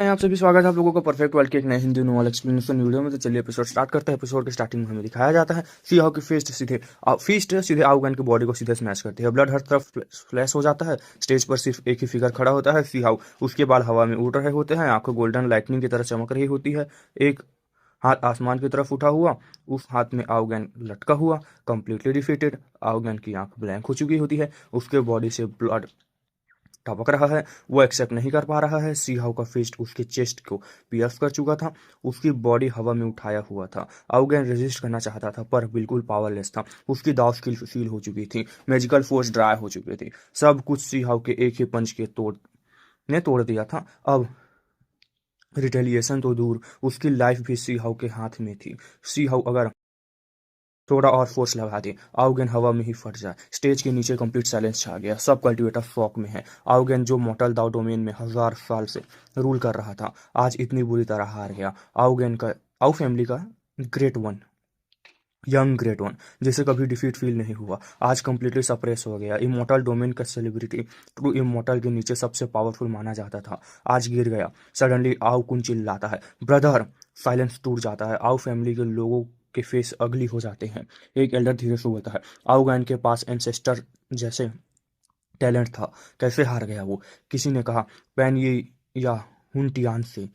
आप सभी स्वागत है आप लोगों का परफेक्ट वर्ल्ड के एक नए हिंदी नोवेल एक्सप्लेनेशन वीडियो में। तो चलिए एपिसोड स्टार्ट करते हैं। एपिसोड के स्टार्टिंग में हमें दिखाया जाता है सी हाउ की फीस्ट सीधे आउगन के बॉडी को सीधे स्मैश करती है। ब्लड हर तरफ फ्लैश हो जाता है। स्टेज पर सिर्फ एक ही फिगर खड़ा होता है, सी हाउ। उसके बाल हवा में उड़ रहे होते हैं, आंखें गोल्डन लाइटनिंग की तरह चमक रही होती है। एक हाथ आसमान की तरफ उठा हुआ, उस हाथ में आउगन लटका हुआ, कंप्लीटली डिफीटेड। आउगन की आंख ब्लैंक हो चुकी होती है, उसके बॉडी से ब्लड टपक रहा है। वो एक्सेप्ट नहीं कर पा रहा है। सी हाउ का फिस्ट उसके चेस्ट को पियर्स कर चुका था, उसकी बॉडी हवा में उठाया हुआ था। आउगेन रेजिस्ट करना चाहता था पर बिल्कुल पावरलेस था। उसकी दाव स्किल फील हो चुकी थी, मैजिकल फोर्स ड्राई हो चुकी थी। सब कुछ सी हाउ के एक ही पंच के तोड़ दिया था। अब रिटेलिएशन तो दूर, उसकी लाइफ भी सी हाउ के हाथ में थी। सी हाउ अगर थोड़ा और फोर्स लगा दे, आउगेन हवा में ही फट जाए। स्टेज के नीचे कंप्लीट साइलेंस छा गया। सब कल्टिवेटर शॉक में है। आउगेन जो मॉर्टल दाउ डोमेन में 1000 साल से रूल कर रहा था, आज इतनी बुरी तरह हार गया। आउ फैमिली का great one, young great one, जिसे कभी डिफीट फील नहीं हुआ, आज कंप्लीटली सप्रेस हो गया। इमोर्टल डोमेन का सेलिब्रिटी, ट्रू इमोर्टल के नीचे सबसे पावरफुल माना जाता था, आज गिर गया। सडनली आउ कुन चिल्लाता है, ब्रदर। साइलेंस टूट जाता है। आउ फैमिली के लोगों के फेस अगली हो जाते हैं। एक एल्डर धीरे से बोलता है, आउ गैन के पास एंसेस्टर जैसे टैलेंट था, कैसे हार गया वो? किसी ने कहा, पैन ये या हुनटियान से।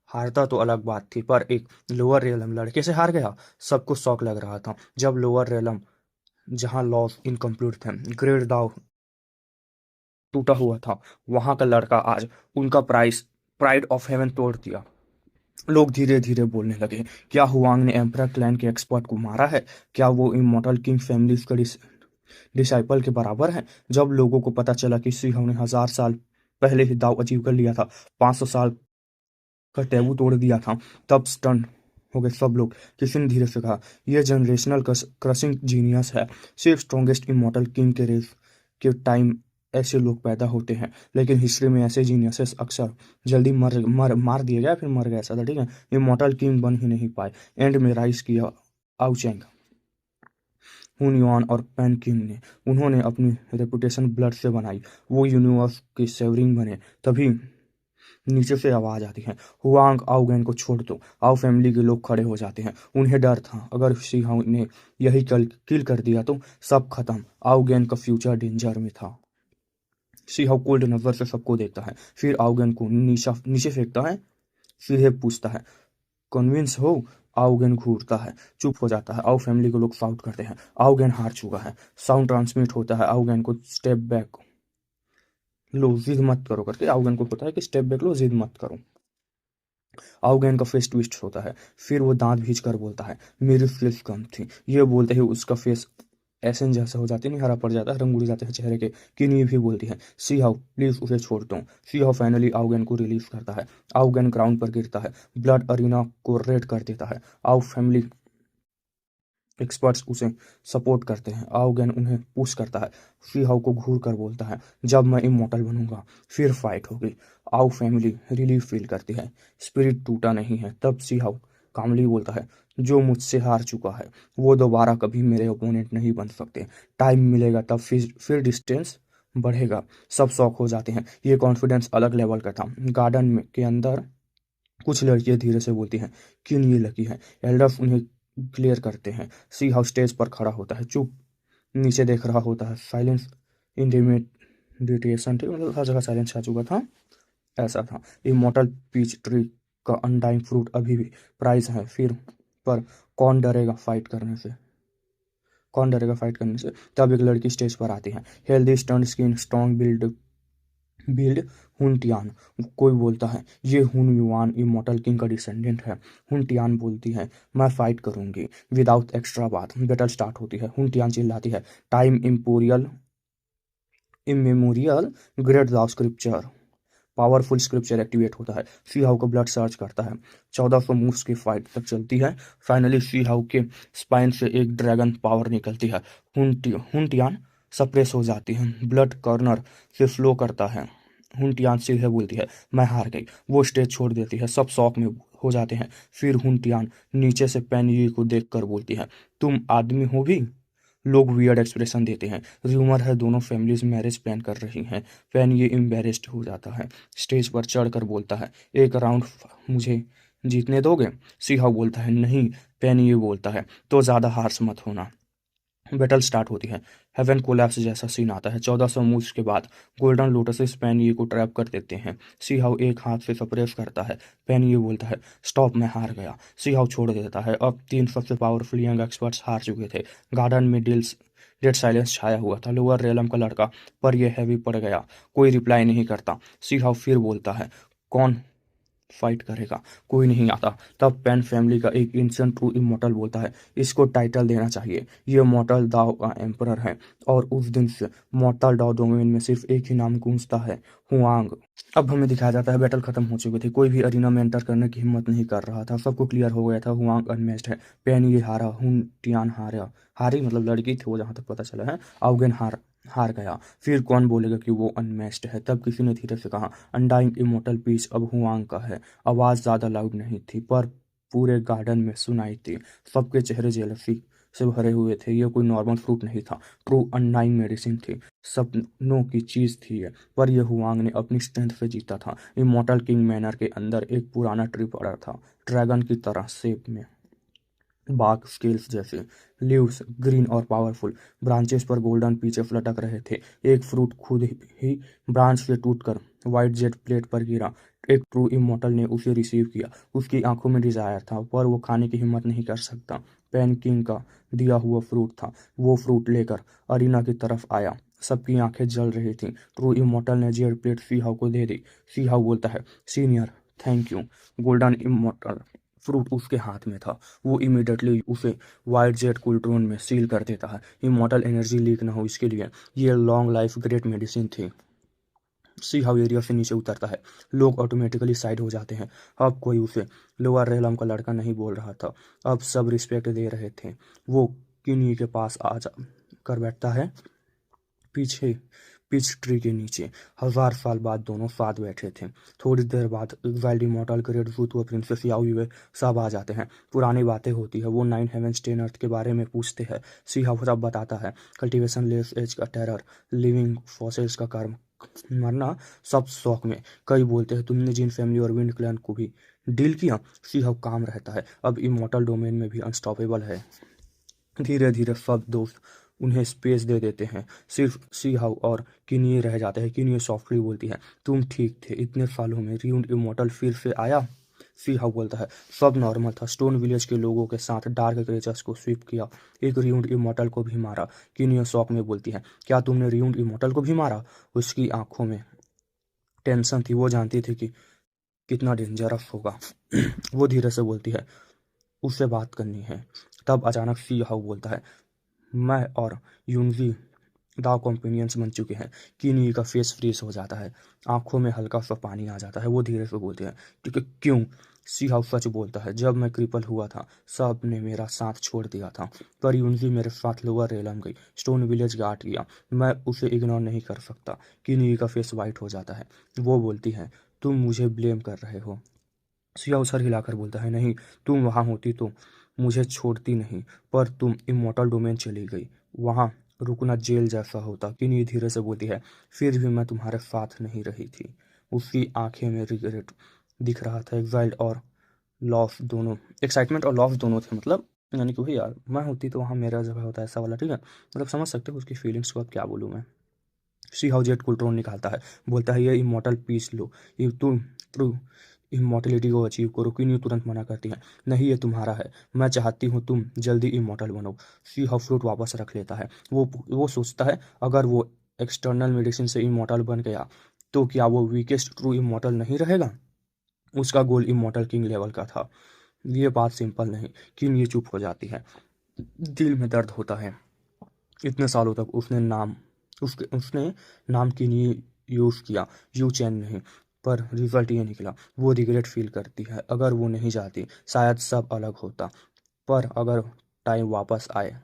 हारता तो अलग बात थी, पर एक लोअर रेलम लड़के से हार गया। सबको शौक लग रहा था। जब लोअर रेलम, जहां लॉस इनकम्प्लीट थे, ग्रेड दाव टूटा हुआ था, वहां का लड़का आज उनका प्राइड ऑफ हेवन तोड़ दिया। लोग धीरे धीरे बोलने लगे, क्या हुआंग ने एम्परर क्लैन के एक्सपर्ट को मारा है? क्या वो इमोर्टल किंग फैमिली का डिसाइपल के बराबर है? जब लोगों को पता चला कि सिंह ने 1000 साल पहले ही दाव अचीव कर लिया था, 500 साल का टैबू तोड़ दिया था, तब स्टन हो गए सब लोग। किसी ने धीरे से कहा, यह जनरेशनल क्रशिंग जीनियस है। सिर्फ स्ट्रॉन्गेस्ट इमोर्टल किंग के रेस के टाइम ऐसे लोग पैदा होते हैं, लेकिन हिस्ट्री में ऐसे जीनियसेस अक्सर जल्दी मार दिए गए, फिर मर गए, ऐसा था, ठीक है। इमोर्टल किंग बन ही नहीं पाए। एंड में राइज किया आउचेंग, हुन युआन और पैन किंग ने। उन्होंने अपनी रेपुटेशन ब्लड से बनाई, वो यूनिवर्स के सेवरिंग बने। तभी नीचे से आवाज आती है, हुआंग, आउगेन को छोड़ दो। आओ फैमिली के लोग खड़े हो जाते हैं। उन्हें डर था, अगर सिंह ने यही किल कर दिया तो सब खत्म। आउगेन का फ्यूचर डेंजर में था। सिंह कोल्ड नजर से सबको देखता है, फिर आउगेन को नीचे फेंकता है, सीधे पूछता है, कन्विंस हो? आउगेन घूरता है, चुप हो जाता है। आओ फैमिली के लोग साउट करते हैं, आउगेन हार चुका है। साउंड ट्रांसमिट होता है आउगेन को, स्टेप बैक लो, जिद मत करो करके। आउगेन को पता है कि स्टेप बैक लो, जिद मत करो। आउगेन का फेस ट्विस्ट होता है, फिर वो दांत भींच कर बोलता है, मेरी स्किल्स कम थी। ये बोलते ही उसका फेस एसन जैसा हो जाती नहीं, हरा पड़ जाता है, रंग उड़ जाते हैं चेहरे के। किनी भी बोलती है, सी हाउ प्लीज उसे छोड़ दो। सी हाउ फाइनली आउगेन को रिलीज करता है। आउगेन ग्राउंड पर गिरता है, ब्लड अरीना को रेड कर देता है। आउ फैमिली एक्सपर्ट्स उसे सपोर्ट करते हैं। आउगेन उन्हें पुश करता है। सी हाउ को घूर कर बोलता है, जब मैं इमोर्टल बनूंगा फिर फाइट होगी। आउ फैमिली रिलीफ फील करती है, स्पिरिट टूटा नहीं है। तब सी हाउ कामली बोलता है, जो मुझसे हार चुका है वो दोबारा कभी मेरे ओपोनेंट नहीं बन सकते। टाइम मिलेगा तब फिर डिस्टेंस बढ़ेगा। सब शौक हो जाते हैं। ये कॉन्फिडेंस अलग लेवल का था। गार्डन में के अंदर कुछ लड़कियां धीरे से बोलती हैं, किन ये लकी है? एल्डर्स उन्हें क्लियर करते हैं। सी हाउ स्टेज पर खड़ा होता है, चुप, नीचे देख रहा होता है। साइलेंस, इंटिमिडेशन, ठीक, मतलब हर जगह साइलेंस छा चुका था, ऐसा था। इमोर्टल पीच ट्री का अनडाइंग फ्रूट अभी भी प्राइज है, फिर पर कौन डरेगा फाइट करने से? कौन डरेगा फाइट करने से? तब एक लड़की स्टेज पर आती है, healthy stern skin, strong build हुन टियान। कोई बोलता है, ये हुन युआन इमोर्टल किंग का डिसेंडेंट है। हुन टियान बोलती है, मैं फाइट करूंगी। विदाउट एक्स्ट्रा बात बैटल स्टार्ट होती है। हुन टियान चिल्लाती है, टाइम इमेमोरियल ग्रेट दाव स्क्रिप्चर। पावरफुल स्क्रिप्चर एक्टिवेट होता है। सी हाउ का ब्लड सर्च करता है। 1400 मूव्स की फाइट तक चलती है। फाइनली सी हाउ के स्पाइन से एक ड्रैगन पावर निकलती है। हुन टियान सप्रेस हो जाती है, ब्लड कॉर्नर से फ्लो करता है। हुन टियान सीधे बोलती है, मैं हार गई। वो स्टेज छोड़ देती है, सब शौक में हो जाते हैं। फिर हुन टियान नीचे से पैन यी को देख कर बोलती है, तुम आदमी हो भी? लोग वियर्ड एक्सप्रेशन देते हैं। रूमर है दोनों फैमिलीज मैरिज प्लान कर रही हैं। पैन ये एम्बेरेस्ड हो जाता है, स्टेज पर चढ़कर बोलता है, एक राउंड मुझे जीतने दोगे? सीहाव बोलता है, नहीं। पैन ये बोलता है, तो ज़्यादा हार्श मत होना। बैटल स्टार्ट होती है। हेवन कोलैप्स जैसा सीन आता है। 1400 मूव्स के बाद गोल्डन लोटसेस पैनिये को ट्रैप कर देते हैं। सीहाउ एक हाथ से सप्रेस करता है। पैनिये बोलता है, स्टॉप, मैं हार गया। सीहाउ छोड़ देता है। अब 3 सबसे पावरफुल यंग एक्सपर्ट्स हार चुके थे। गार्डन में डेड साइलेंस छाया हुआ था। लोअर रेलम का लड़का पर यह हैवी पड़ गया। कोई रिप्लाई नहीं करता। सीहाउ फिर बोलता है, कौन फाइट करेगा? कोई नहीं आता। तब पैन फैमिली का एक एंशिएंट ट्रू इमॉर्टल बोलता है, इसको टाइटल देना चाहिए। ये मॉर्टल दाव का एम्परर है और उस दिन से मॉर्टल दाव डोमेन में सिर्फ एक ही नाम गूंजता है, हुआंग। अब हमें दिखाया जाता है बैटल खत्म हो चुकी थी। कोई भी अरीना में एंटर करने की हिम्मत नहीं कर रहा था। सबको क्लियर हो गया था हुआंग अनमैच्ड है। पैन ये हारा, हुन टियान हारी मतलब लड़की थी वो, जहाँ तक पता चला है। आउगेन हार गया। फिर कौन बोलेगा कि वो अनमैच्ड है? तब किसी ने धीरे से कहा, अनडाइंग इमोर्टल पीस अब हुआंग का है। आवाज़ ज़्यादा लाउड नहीं थी पर पूरे गार्डन में सुनाई थी। सबके चेहरे जेलसी से भरे हुए थे। ये कोई नॉर्मल फ्रूट नहीं था, ट्रू अनडाइंग मेडिसिन थी, सपनों की चीज़ थी ये। पर यह हुआंग ने अपनी स्ट्रेंथ से जीता था। इमोर्टल किंग मैनर के अंदर एक पुराना ट्री पड़ा था, ड्रैगन की तरह शेप में, बाग स्केल्स जैसे, लीव्स ग्रीन और पावरफुल, ब्रांचेस पर गोल्डन पीचेस लटक रहे थे। एक फ्रूट खुद ही ब्रांच से टूटकर वाइट जेट प्लेट पर गिरा। एक ट्रू इमोर्टल ने उसे रिसीव किया। उसकी आंखों में डिजायर था पर वो खाने की हिम्मत नहीं कर सकता। पैन किंग का दिया हुआ फ्रूट था। वो फ्रूट लेकर अरीना की तरफ आया। सबकी आंखें जल रही थीं। ट्रू इमोर्टल ने जेड प्लेट सीहाव को दे दी। सीहाव बोलता है, senior thank you. Golden immortal fruit उसके हाथ में था। वो इमिडिएटली उसे वाइट जेट कुल्ट्रोन में सील कर देता है। इमॉर्टल एनर्जी लीक ना हो इसके लिए। ये लॉन्ग लाइफ ग्रेट मेडिसिन थी। सी हाउ एरिया से नीचे उतरता है। लोग ऑटोमेटिकली साइड हो जाते हैं। अब कोई उसे लोअर रेलम का लड़का नहीं बोल रहा था। अब सब रिस्पेक्ट दे रहे थे। वो किन्नी के पास आ जा कर बैठता है, पीछे पीच ट्री के नीचे। 1000 साल बाद दोनों साथ बैठे थे। थोड़ी देर बाद एग्जाइल्ड इमॉर्टल ग्रेट वुड व प्रिंसेस याओ यूए सब आ जाते हैं। पुरानी बातें होती है। वो 9 हेवंस 10 अर्थ के बारे में पूछते हैं। सी हाउ सब बताता है, कल्टीवेशन लेस एज का टेरर, लिविंग फॉसिल्स का कर्म, मरना, सब शौक में। कई बोलते हैं तुमने जिन फैमिली और विंड क्लैन को भी डील किया। सी हाउ काम रहता है, अब इमॉर्टल डोमेन में भी अनस्टॉपेबल है। धीरे धीरे सब दोस्त उन्हें स्पेस दे देते हैं। सिर्फ सी हाउ और किन्ही रह जाते हैं। किन्ही सॉफ्टली बोलती है, तुम ठीक थे, इतने सालों में रियून्ड इमॉर्टल फिर से आया। सी हाउ बोलता है, सब नॉर्मल था। स्टोन विलेज के लोगों के साथ डार्क क्रिएचर्स को स्वीप किया, एक रियून्ड इमॉर्टल को भी मारा। किन्ही शौक में बोलती है, क्या तुमने रियून्ड इमॉर्टल को भी मारा? उसकी आंखों में टेंशन थी। वो जानती थी कि कितना डेंजरस होगा। वो धीरे से बोलती है, उससे बात करनी है। तब अचानक सी हाउ बोलता है, मैं और यूनजी दाव कॉम्पिनियंस बन चुके हैं। किन्ही का फेस फ्रीज हो जाता है, आंखों में हल्का सा पानी आ जाता है। वो धीरे से बोलते हैं, क्योंकि क्यों? सी हाउ सच बोलता है, जब मैं क्रिपल हुआ था सब ने मेरा साथ छोड़ दिया था, पर यूनजी मेरे साथ लोअर रेलम गई, स्टोन विलेज गाट गया। मैं उसे इग्नोर नहीं कर सकता। किन्ही का फेस वाइट हो जाता है। वो बोलती है, तुम मुझे ब्लेम कर रहे हो? सिया सर हिलाकर बोलता है, नहीं, तुम वहाँ होती तो मुझे छोड़ती नहीं, पर तुम इमॉर्टल डोमेन चली गई। वहाँ रुकना जेल जैसा होता। किन्हीं धीरे से बोलती है, फिर भी मैं तुम्हारे साथ नहीं रही थी। उसकी आंखें में रिग्रेट दिख रहा था। एक्साइल्ड और लॉस दोनों, एक्साइटमेंट और लॉस दोनों थे। मतलब यानी कि भाई यार, मैं होती तो वहाँ मेरा जगह होता, ऐसा वाला। ठीक है, मतलब समझ सकते हो उसकी फीलिंग्स को। अब क्या बोलूँ मैं। सी हाउ जेट कुल्ट्रोन निकालता है, बोलता है, ये इमॉर्टल पीस लो, ये तुम ट्रू इमॉर्टलिटी को अचीव करो। क्यों नहीं तुरंत मना करती है, नहीं ये तुम्हारा है, मैं चाहती हूँ तुम जल्दी इमॉर्टल बनो। सी हाउ फ्रूट वापस रख लेता है। वो सोचता है, अगर वो एक्सटर्नल मेडिसिन से इमॉर्टल बन गया तो क्या वो वीकेस्ट ट्रू इमॉर्टल नहीं रहेगा? उसका गोल इमॉर्टल किंग लेवल का था। ये बात सिंपल नहीं। किंग ये चुप हो जाती है, दिल में दर्द होता है। इतने सालों तक उसने नाम की नहीं यूज़ किया, यू चैन नहीं, पर रिजल्ट ये निकला। वो रिग्रेट फील करती है। अगर वो नहीं जाती शायद सब अलग होता, पर अगर टाइम वापस आए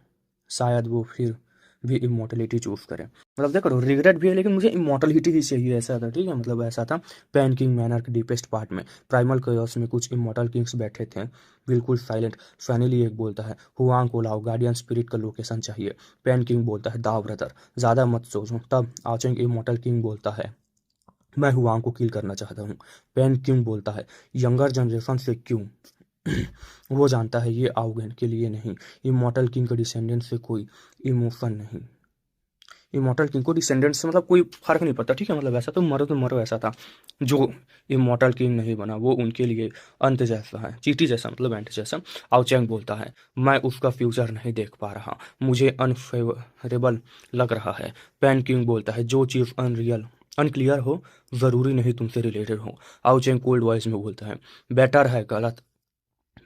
शायद वो फिर भी इमोर्टलिटी चूज करें। मतलब देखो रिग्रेट भी है लेकिन मुझे इमोर्टलिटी ही चाहिए, ऐसा था, ठीक है। मतलब ऐसा था। पैन किंग मैनर के डीपेस्ट पार्ट में प्राइमल कॉयस में कुछ इमोर्टल किंग्स बैठे थे, बिल्कुल साइलेंट। फाइनली एक बोलता है, हुआंग को लाओ, गार्डियन स्पिरिट का लोकेशन चाहिए। पैन किंग बोलता है, दाव ब्रदर, ज़्यादा मत सोचो। तब आचेंग इमोर्टल किंग बोलता है, मैं हुआंग को किल करना चाहता हूँ। पैन किंग बोलता है, यंगर जनरेशन से क्यों? वो जानता है ये आउगन के लिए नहीं, इमोर्टल किंग के डिसेंडेंट से कोई इमोशन नहीं। इमोर्टल किंग को डिसेंडेंट से मतलब कोई फर्क नहीं पड़ता, ठीक है। मतलब ऐसा तो मरो ऐसा था। जो इमोर्टल किंग नहीं बना वो उनके लिए अंत जैसा है, चीटी जैसा, मतलब एंट जैसा। आउचैंग बोलता है, मैं उसका फ्यूचर नहीं देख पा रहा, मुझे अनफेवरेबल लग रहा है। पैन किंग बोलता है, जो चीज़ अनक्लियर हो ज़रूरी नहीं तुमसे रिलेटेड हो। आउचैंग कोल्ड वॉइस में बोलता है, बेटर है गलत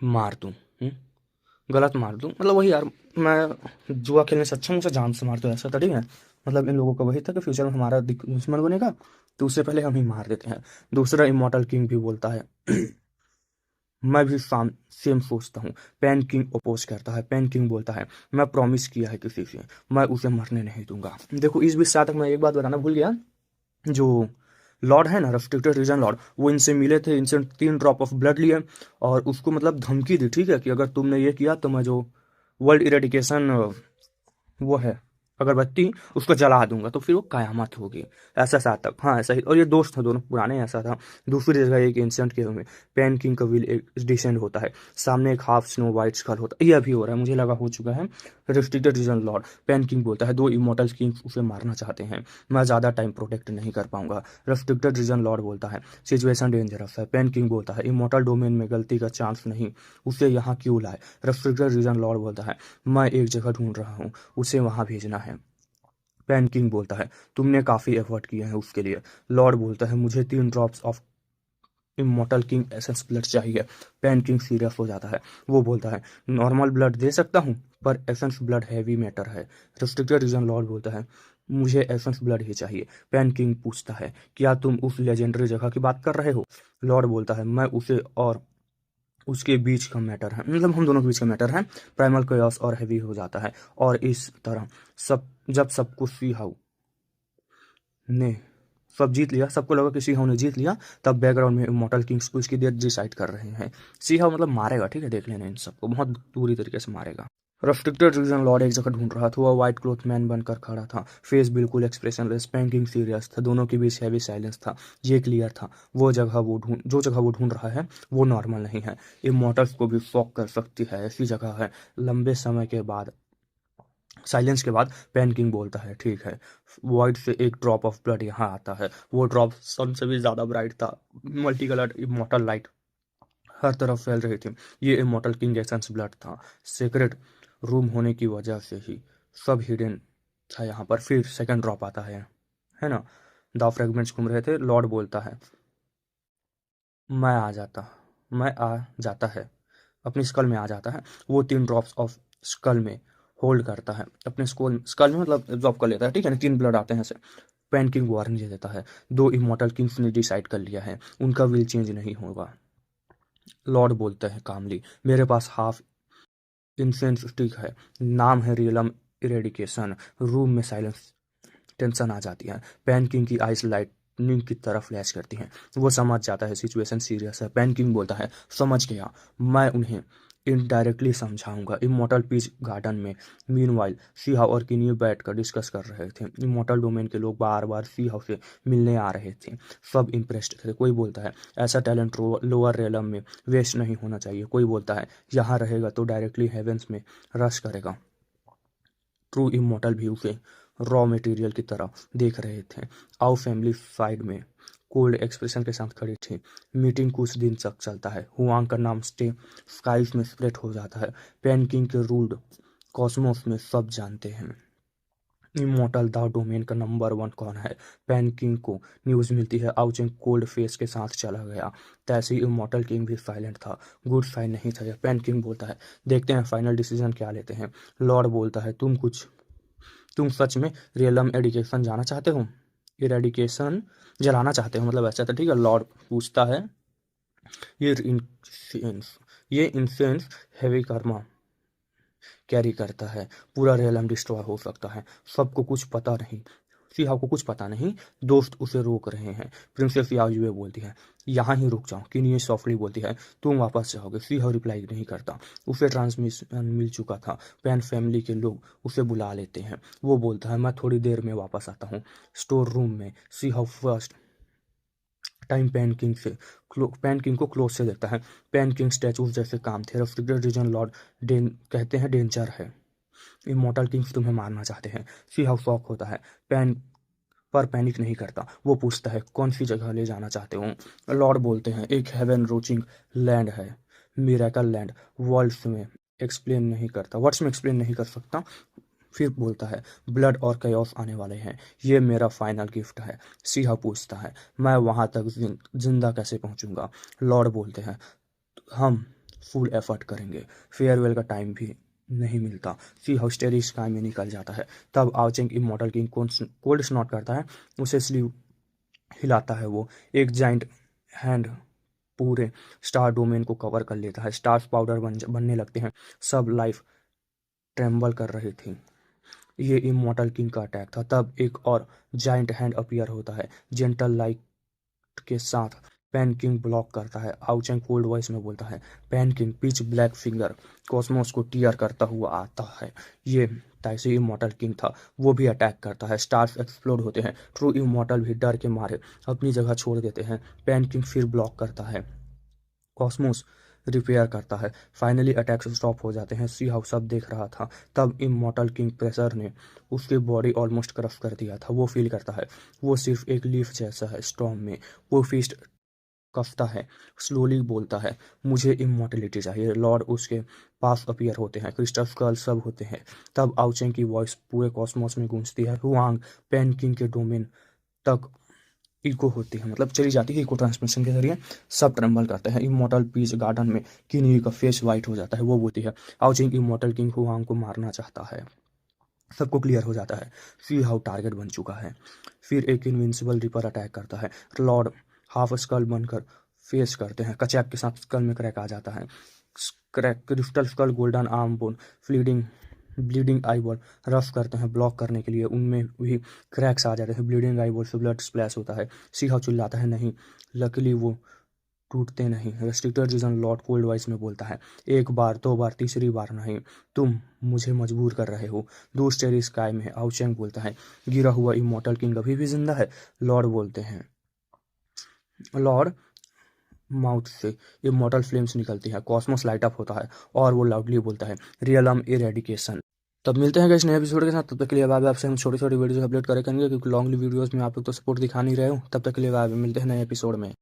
मार दूं। गलत मार दूं मतलब वही यार, मैं जुआ खेलने से अच्छा हूँ, उसे जान से मार दो, ऐसा था, ठीक है। मतलब इन लोगों का वही था कि फ्यूचर में हमारा दुश्मन बनेगा तो उससे पहले हम ही मार देते हैं। दूसरा इमोर्टल किंग भी बोलता है, मैं भी सेम सोचता हूँ। पैन किंग अपोज करता है। पैन किंग बोलता है, मैं प्रॉमिस किया है किसी से, मैं उसे मरने नहीं दूंगा। देखो इस बीच तक मैं एक बात बताना भूल गया। जो लॉर्ड है ना, रेस्ट्रिक्टेड रीजन लॉर्ड, वो इनसे मिले थे, इनसे 3 ड्रॉप ऑफ ब्लड लिए और उसको मतलब धमकी दी, ठीक है, कि अगर तुमने ये किया तो मैं जो वर्ल्ड इरेडिकेशन वो है अगरबत्ती, उसको जला दूंगा, तो फिर वो कयामत होगी। ऐसा सा तक, हाँ ऐसा ही। और ये दोस्त थे दोनों पुराने, ऐसा था। दूसरी जगह एक इंसिडेंट के में पैन किंग का व्हील एक डिसेंड होता है, सामने एक हाफ स्नो वाइट स्कल होता है। ये अभी हो रहा है, मुझे लगा हो चुका है। Restricted region lord pan king बोलता है, दो इमोर्टल किंग्स उसे मारना चाहते हैं, मैं ज़्यादा टाइम प्रोटेक्ट नहीं कर पाऊंगा। रेस्ट्रिक्टेड रीजन लॉर्ड बोलता है, सिचुएशन डेंजरस है। पैन किंग बोलता है, इमोर्टल डोमेन में गलती का चांस नहीं, उसे यहाँ क्यों लाए? रेस्ट्रिक्टेड रीजन लॉर्ड बोलता है, मैं एक जगह ढूंढ रहा हूँ, उसे वहां भेजना है। पैन किंग बोलता है, तुमने काफी एफर्ट किए हैं उसके लिए। लॉर्ड बोलता है, मुझे 3 drops of immortal king essence blood चाहिए। पैन किंग सीरियस हो जाता है, वो बोलता है, नॉर्मल ब्लड दे सकता हूँ पर एसेंस ब्लड हैवी मैटर है। रेस्ट्रिक्टेड रीजन लॉर्ड बोलता है, मुझे एसेंस ब्लड ही चाहिए। पैन किंग पूछता है, क्या तुम उस लेजेंडरी जगह की बात कर रहे हो? लॉर्ड बोलता है, मैं उसे और उसके बीच का मैटर है, मतलब हम दोनों के बीच का मैटर है। प्राइमल कॉयस और हैवी हो जाता है और इस तरह सब, जब सब कुछ सी हाउ ने सब जीत लिया, सबको लगा कि सी हाउ ने जीत लिया, तब बैकग्राउंड में इमोर्टल किंग्स को इसकी डेथ डिसाइड कर रहे हैं। सी हाउ मतलब मारेगा, ठीक है, देख लेना, इन सबको बहुत बुरी तरीके से मारेगा। रेस्ट्रिक्टेड रीजन लॉर्ड एक जगह ढूंढ रहा था, वह व्हाइट क्लॉथ मैन बनकर खड़ा था, फेस बिल्कुल एक्सप्रेशनलेस, पैंकिंग सीरियस था, दोनों के बीच हैवी साइलेंस था। ये क्लियर था, जो जगह वो ढूंढ रहा है वो नॉर्मल नहीं है, इमोर्टल्स को भी शॉक कर सकती है, ऐसी जगह है। लंबे समय के बाद, साइलेंस के बाद पैन किंग बोलता है, ठीक है। वॉइड से एक ड्रॉप ऑफ ब्लड यहाँ आता है, वो ड्रॉप सन से भी ज्यादा ब्राइट था, मल्टी कलर्ड इमोर्टल लाइट हर तरफ फैल रही थी। ये इमोर्टल किंग एसेंस ब्लड था, सीक्रेट रूम होने की वजह से ही सब हिडन था यहाँ पर। फिर सेकंड ड्रॉप आता है ना। द फ्रेगमेंट्स घूम रहे थे, लॉर्ड बोलता है, मैं आ जाता मैं आ जाता है, अपनी स्कल में आ जाता है। वो 3 ड्रॉप्स ऑफ स्कल में होल्ड करता है, अपने स्कल स्कल में मतलब एब्जॉर्ब कर लेता है, ठीक है ना। 3 ब्लड आते हैं ऐसे। पैन किंग वार्निंग दे देता है, दो इमोर्टल किंग्स ने डिसाइड कर लिया है, उनका विल चेंज नहीं होगा। लॉर्ड बोलते हैं कामली, मेरे पास हाफ इंसेंस स्टिक है, नाम है रियलम इरेडिकेशन। रूम में साइलेंस, टेंशन आ जाती है। पैन किंग की आइस लाइटनिंग की तरफ फ्लैश करती हैं, वो समझ जाता है सिचुएशन सीरियस है। पैन किंग बोलता है, समझ गया, मैं उन्हें इनडायरेक्टली समझाऊंगा। इमोर्टल पीच गार्डन में मीनवाइल सीहा और किन्यू बैठ कर डिस्कस कर रहे थे। इमोर्टल डोमेन के लोग बार बार सीहा से मिलने आ रहे थे, सब इम्प्रेस्ड थे। कोई बोलता है, ऐसा टैलेंट लोअर रेलम में वेस्ट नहीं होना चाहिए। कोई बोलता है, यहाँ रहेगा तो डायरेक्टली हेवेंस में रश करेगा। ट्रू इमोर्टल भी उसे रॉ मटेरियल की तरह देख रहे थे। आओ फैमिली साइड में कोल्ड एक्सप्रेशन के साथ खड़ी थी। मीटिंग कुछ दिन तक चलता है, हुआंग का नाम स्काइज में स्प्रेड हो जाता है। पैन किंग के रूल्ड कॉस्मोस में सब जानते हैं इमोर्टल द डोमेन का नंबर 1 कौन है। पैन किंग को न्यूज़ मिलती है, आउचेंग कोल्ड फेस के साथ चला गया। तैसे ही इमोर्टल किंग भी साइलेंट था, गुड साइन नहीं था। पैन किंग बोलता है, देखते हैं फाइनल डिसीजन क्या लेते हैं। लॉर्ड बोलता है, तुम सच में रियलम एडिकेशन जाना चाहते हो, इरेडिकेशन जलाना चाहते हो, मतलब ऐसा था, ठीक है। लॉर्ड पूछता है, ये इंसेंस ये इंसेंस हैवी कर्मा कैरी करता है, पूरा रियलम डिस्ट्रॉय हो सकता है। सबको कुछ पता नहीं, सीहाव को कुछ पता नहीं, दोस्त उसे रोक रहे हैं। प्रिंसेस याजुए बोलती है, यहाँ ही रुक जाओ। किनिए सॉफ्टली बोलती है, तुम वापस जाओगे। सीहाव रिप्लाई नहीं करता, उसे ट्रांसमिशन मिल चुका था। पैन फैमिली के लोग उसे बुला लेते हैं। वो बोलता है, मैं थोड़ी देर में वापस आता हूँ। स्टोर रूम में सीहाव फर्स्ट टाइम पैन किंग को क्लोज से देखता है। पैन किंग स्टैचूज जैसे काम थे। रेफ्रिजरेटर रीजन लॉर्ड कहते हैं डेंजर है, इमोर्टल किंग्स तुम्हें मारना चाहते हैं। सी हाउ शॉक होता है, पैन पर पैनिक नहीं करता। वो पूछता है, कौन सी जगह ले जाना चाहते हो। लॉर्ड बोलते हैं, एक हेवन रोचिंग लैंड है, मिरेकल लैंड। वर्ड्स में एक्सप्लेन नहीं कर सकता। फिर बोलता है, ब्लड और कयोस आने वाले हैं, ये मेरा फाइनल गिफ्ट है। सीहा पूछता है, मैं वहां तक जिंदा कैसे पहुंचूंगा। लॉर्ड बोलते हैं, हम फुल एफर्ट करेंगे, फेयरवेल का टाइम भी नहीं मिलता। सी हाउस्टेरी स्काई में निकल जाता है। तब आउचिंग इमॉर्टल किंग कोल्ड स्नॉट करता है, उसे स्लीव हिलाता है। वो एक जाइंट हैंड पूरे स्टार डोमेन को कवर कर लेता है। स्टार्स पाउडर बनने लगते हैं। सब लाइफ ट्रेम्बल कर रही थी। ये इमॉर्टल किंग का अटैक था। तब एक और जाइंट हैंड अपीयर होता है, जेंटल लाइक के साथ। पैन किंग ब्लॉक करता है। आउचेंग कोल्ड वॉइस में बोलता है, pan king pitch black finger Cosmos को टीयर करता हुआ आता है। ये ताइसी इमॉर्टल किंग था, वो भी अटैक करता है। स्टार्स एक्सप्लोड होते हैं। ट्रू इमॉर्टल भी डर के मारे अपनी जगह छोड़ देते हैं। पैन किंग फिर ब्लॉक करता है, कॉस्मोस रिपेयर करता है। फाइनली अटैक्स स्टॉप हो जाते हैं। सी हाउ सब देख रहा था। तब इमॉर्टल किंग प्रेशर ने उसकी बॉडी ऑलमोस्ट क्रश कर दिया था। वो फील करता है वो सिर्फ एक लीफ जैसा है स्टॉर्म में। वो फिस्ट कफता है, स्लोली बोलता है, मुझे इमॉर्टलिटी चाहिए। लॉर्ड उसके पास अपीयर होते हैं, क्रिस्टल स्कल सब होते हैं। तब आउचेंग की वॉइस पूरे कॉस्मोस में गूंजती है। हुआंग पैन किंग के डोमेन तक इको होती है, मतलब चली जाती है। इको ट्रांसमिशन के जरिए सब ट्रम्बल करते हैं। इमॉर्टल पीस गार्डन में किनी का फेस वाइट हो जाता है। वो बोलती है, आउचिंग इमॉर्टल किंग हुआंग को मारना चाहता है। सबको क्लियर हो जाता है, सी हाउ टारगेट बन चुका है। फिर एक इनविंसिबल रिपर अटैक करता है। लॉर्ड हाफ स्कल बनकर फेस करते हैं। कचैक के साथ स्कल में क्रैक आ जाता है। Crack crystal skull golden arm bone bleeding eye ball rough करते हैं ब्लॉक करने के लिए। उनमें भी क्रैक्स आ जाते हैं। ब्लीडिंग आई बॉल से ब्लड स्प्लैश होता है। सीहा चिल्लाता है, नहीं। लकीली वो टूटते नहीं। Restricted region lord cold voice में बोलता है, एक बार, दो बार, तीसरी बार नहीं, तुम मुझे मजबूर कर रहे हो। दो स्टेरी स्काई में आउचेंग बोलता है, गिरा हुआ इमॉर्टल किंग अभी भी जिंदा है। लॉर्ड बोलते हैं, लॉर्ड माउथ से इमॉर्टल फ्लेम्स निकलती है। कॉस्मोस लाइट अप होता है और वो लाउडली बोलता है, रियलम इरेडिकेशन। तब मिलते हैं इस नए एपिसोड के साथ। तब तक के लिए बाय बाय। आपसे हम छोटी छोटी वीडियोस अपलोड करेंगे, क्योंकि लॉन्ग वीडियोस में आप लोग तो सपोर्ट दिखा नहीं रहे हो। तब तक के लिए बाय बाय, मिलते हैं नए एपिसोड में।